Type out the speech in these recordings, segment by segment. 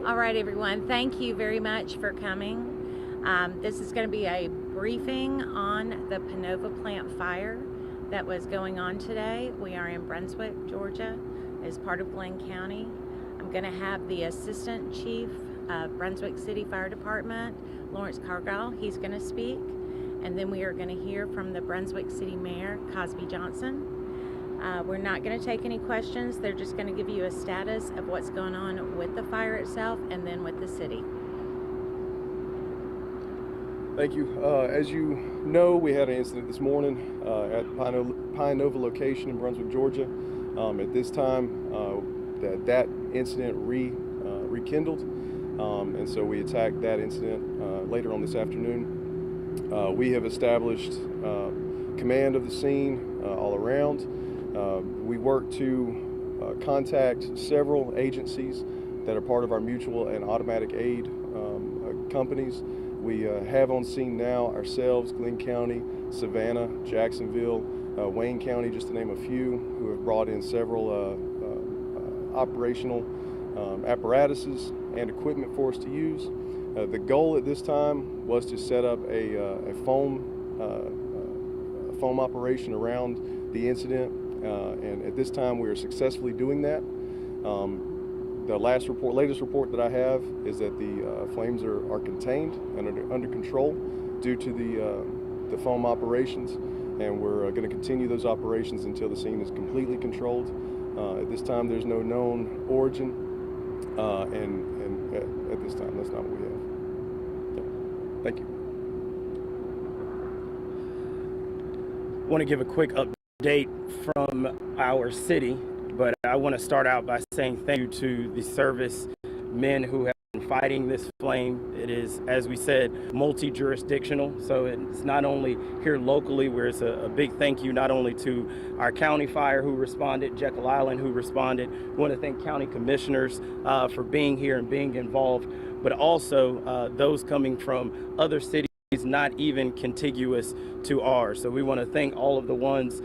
All right, everyone. Thank you very much for coming. This is going to be a briefing on the Panova plant fire that was going on today. We are in Brunswick, Georgia, as part of Glenn County. I'm going to have the Assistant Chief of Brunswick City Fire Department, Lawrence Cargyle. He's going to speak. And then we are going to hear from the Brunswick City Mayor, Cosby Johnson. We're not going to take any questions. They're just going to give you a status of what's going on with the fire itself and then with the city. Thank you. As you know, we had an incident this morning at Pine Nova location in Brunswick, Georgia. At this time, that incident rekindled, and so we attacked that incident later on this afternoon. We have established command of the scene all around. We work to contact several agencies that are part of our mutual and automatic aid companies. We have on scene now ourselves, Glenn County, Savannah, Jacksonville, Wayne County, just to name a few, who have brought in several operational apparatuses and equipment for us to use. The goal at this time was to set up a foam operation around the incident, and at this time we are successfully doing that. The latest report that I have is that the flames are contained and under control due to the foam operations, and we're going to continue those operations until the scene is completely controlled. At this time, there's no known origin, and at this time, that's not what we have. Yeah. Thank you. I want to give a quick update from our city, but I want to start out by saying thank you to the service men who have been fighting this flame. It is, as we said, multi-jurisdictional, so it's not only here locally, where it's a big thank you not only to our county fire who responded, Jekyll Island who responded. We want to thank county commissioners for being here and being involved, but also those coming from other cities not even contiguous to ours. So we want to thank all of the ones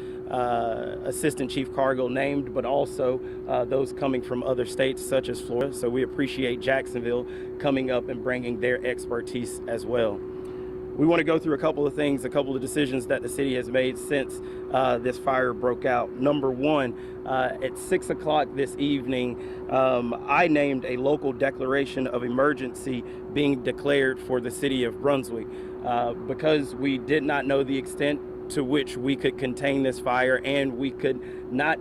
Assistant Chief Cargill named, but also those coming from other states such as Florida. So we appreciate Jacksonville coming up and bringing their expertise as well. We want to go through a couple of things, a couple of decisions that the city has made since this fire broke out. Number one, at 6 o'clock this evening, I named a local declaration of emergency being declared for the city of Brunswick because we did not know the extent to which we could contain this fire, and we could not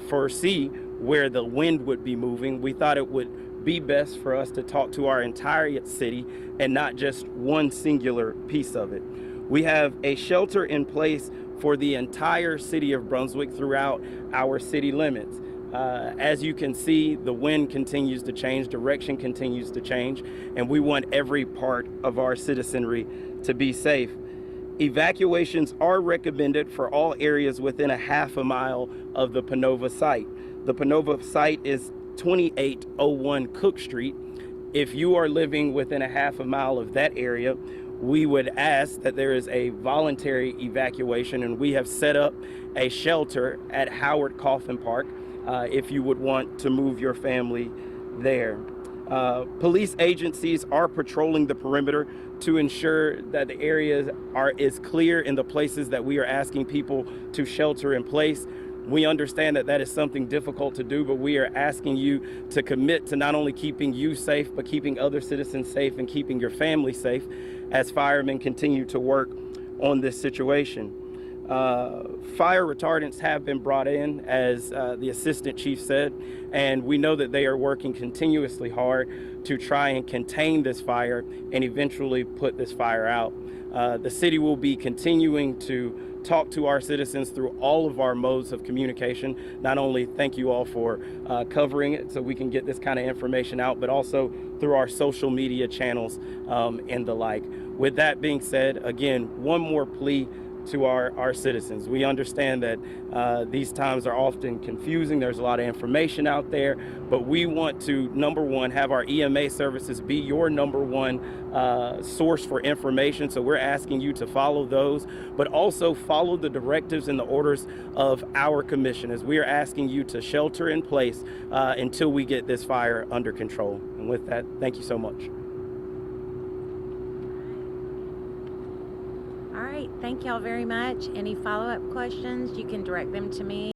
foresee where the wind would be moving. We thought it would be best for us to talk to our entire city and not just one singular piece of it. We have a shelter in place for the entire city of Brunswick throughout our city limits. As you can see, the wind continues to change, direction continues to change, and we want every part of our citizenry to be safe. Evacuations are recommended for all areas within a half a mile of the Panova site. The Panova site is 2801 Cook Street. If you are living within a half a mile of that area, we would ask that there is a voluntary evacuation, and we have set up a shelter at Howard Coffin Park if you would want to move your family there. Police agencies are patrolling the perimeter to ensure that the areas is clear in the places that we are asking people to shelter in place. We understand that that is something difficult to do, but we are asking you to commit to not only keeping you safe, but keeping other citizens safe and keeping your family safe as firemen continue to work on this situation. Fire retardants have been brought in, as the Assistant Chief said, and we know that they are working continuously hard to try and contain this fire and eventually put this fire out. The city will be continuing to talk to our citizens through all of our modes of communication. Not only thank you all for covering it so we can get this kind of information out, but also through our social media channels and the like. With that being said, again, one more plea. to our citizens. We understand that these times are often confusing. There's a lot of information out there, but we want to, number one, have our EMA services be your number one source for information. So we're asking you to follow those, but also follow the directives and the orders of our commission, as we are asking you to shelter in place until we get this fire under control. And with that, thank you so much. All right, thank y'all very much. Any follow-up questions, you can direct them to me.